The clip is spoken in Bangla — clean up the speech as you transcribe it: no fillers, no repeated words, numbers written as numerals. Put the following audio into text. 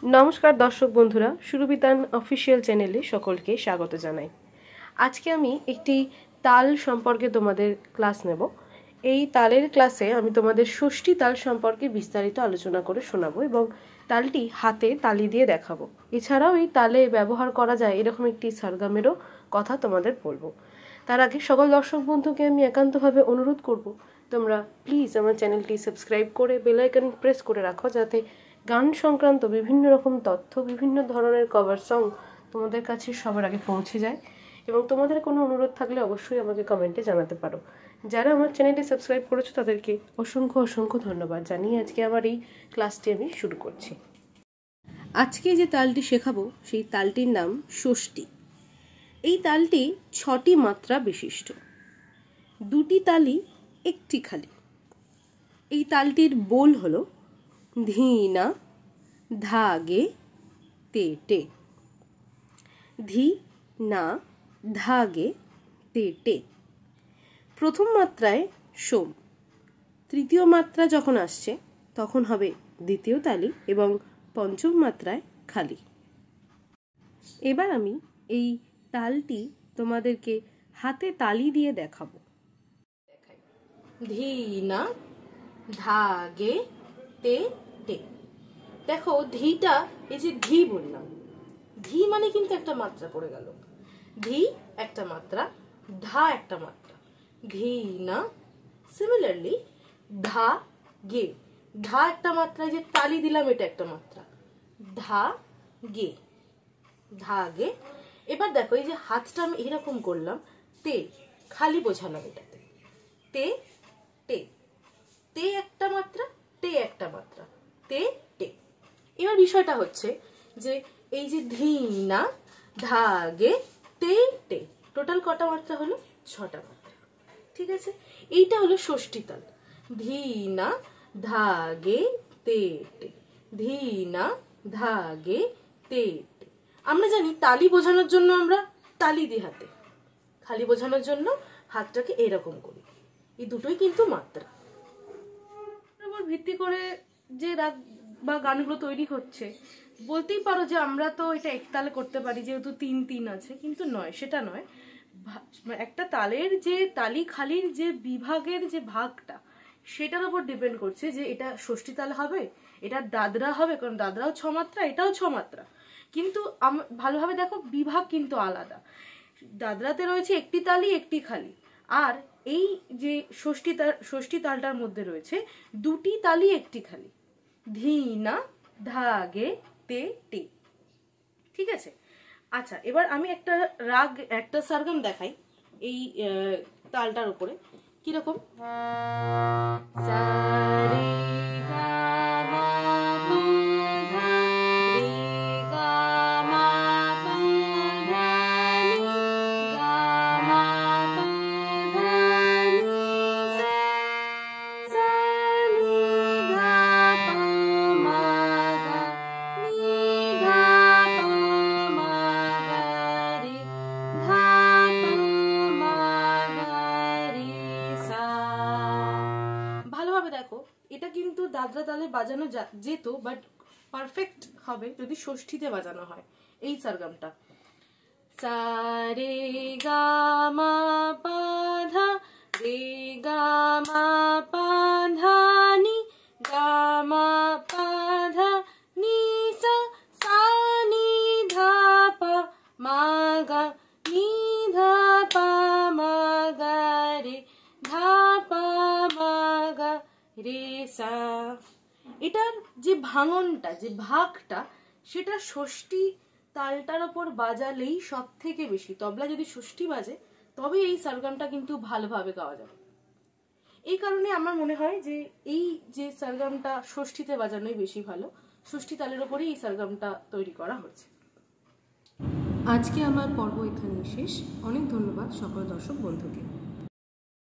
नमस्कार दर्शक बंधुरा सुरभितान अफिशियल चैनेले सकलके स्वागत जानाई। आज के आमी एकटी ताल सम्पर्के तोमादेर क्लास नेब। এই তালের ক্লাসে আমি তোমাদের ষষ্ঠী তাল সম্পর্কে বিস্তারিত আলোচনা করে শোনাবো এবং তালটি হাতে তালি দিয়ে দেখাবো। এছাড়াও এই তালে ব্যবহার করা যায় এরকম একটি সরগমেরও কথা তোমাদের বলবো। তার আগে সকল দর্শক বন্ধুকে আমি একান্তভাবে অনুরোধ করব তোমরা প্লিজ আমার চ্যানেলটি সাবস্ক্রাইব করে বেল আইকন প্রেস করে রাখো যাতে গান সংক্রান্ত বিভিন্ন রকম তথ্য বিভিন্ন ধরনের কভার সং তোমাদের কাছে সবার আগে পৌঁছে যায়। এবং তোমাদের কোনো অনুরোধ থাকলে অবশ্যই আমাকে কমেন্টে জানাতে পারো। যারা আমার চ্যানেলটি সাবস্ক্রাইব করেছো তাদেরকে অসংখ্য অসংখ্য ধন্যবাদ জানিয়ে আজকে আমার এই ক্লাসটি আমি শুরু করছি। আজকে যে তালটি শেখাবো সেই তালটির নাম ষষ্ঠী। এই তালটি ৬টি মাত্রা বিশিষ্ট, দুটি তালি একটি খালি। এই তালটির বোল হলো ধি না ধা গে তে টে, ধি না ধা গে তে টে। প্রথম মাত্রায় সোম, তৃতীয় মাত্রা যখন আসছে তখন হবে দ্বিতীয় তালি এবং পঞ্চম মাত্রায় খালি। এবার আমি এই তালটি তোমাদেরকে হাতে তালি দিয়ে দেখাবো। ধি না ধা গে তে টে। দেখো ধিটা, এই যে ধি বললাম, ধি মানে কিন্তু একটা মাত্রা পড়ে গেল। ধি একটা মাত্রা, ধা একটা মাত্রা, ধি না। সিমিলারলি ধা গে, ধা একটা মাত্রা, যে তালি দিলাম এটা একটা মাত্রা, ধা গে, ধা গে। এবার দেখো এই যে হাতটা আমি এরকম করলাম, তে খালি বোঝালাম এটাতে, তে টে, তে একটা মাত্রা, টে একটা মাত্রা, তে টে। এবার বিষয়টা হচ্ছে যে এই যে ধি না ধা গে তে টে, টোটাল কটা মাত্রা হলো? ৬টা মাত্রা। ঠিক আছে, এইটা হলো ষষ্ঠী তাল। ধি না ধা গে তে টে, ধি না ধা গে তে টে। আমরা জানি তালি বোঝানোর জন্য আমরা তালি দিই হাতে, খালি বোঝানোর জন্য হাতটাকে এরকম করি। এই দুটোই কিন্তু মাত্রা। উপর ভিত্তি করে যে রাগ বা গানগুলো তৈরি হচ্ছে, বলতেই পারো যে আমরা তো এটা একতালে করতে পারি যেহেতু ৩-৩ আছে, কিন্তু নয়, সেটা নয়। একটা তালের যে তালি খালির যে বিভাগের যে ভাগটা, সেটার উপর ডিপেন্ড করছে যে এটা ষষ্ঠী তাল হবে, এটা দাদরা হবে, কারণ দাদরাও ৬ মাত্রা, এটাও ৬ মাত্রা। কিন্তু ভালোভাবে দেখো বিভাগ কিন্তু আলাদা। দাদরাতে রয়েছে একটি তালি একটি খালি, আর এই যে ষষ্ঠী তালটার মধ্যে রয়েছে দুটি তালি একটি খালি, ধি না ধা গে তে টে। ঠিক আছে, আচ্ছা এবার আমি একটা রাগ, একটা সরগম দেখাই এই তালটার উপরে। কিরকম? দেখো এটা কিন্তু দাদরা তালে বাজানো যেত, বাট পারফেক্ট হবে যদি ষষ্ঠীতে বাজানো হয় এই সরগমটা। সা রে গা মা পা ধা, রে গা মা পা ধা নি, গা মা পা ধা নি সা, সা নি ধা পা মা গা, নি ধা পা মা গা রে, ধা পা মা গা রে সা। এটার যে ভাঙনটা, যে ভাগটা, সেটা ষষ্ঠী তালটার ওপর বাজালেই সব থেকে বেশি, তবলা যদি ষষ্ঠী বাজে তবে এই সরগমটা কিন্তু ভালোভাবে গাওয়া যাবে। এই কারণে আমার মনে হয় যে এই যে সরগমটা ষষ্ঠীতে বাজানোই বেশি ভালো। ষষ্ঠী তালের ওপরেই এই সরগমটা তৈরি করা হচ্ছে। আজকে আমার পর্ব এখানেই শেষ। অনেক ধন্যবাদ সকল দর্শক বন্ধুকে।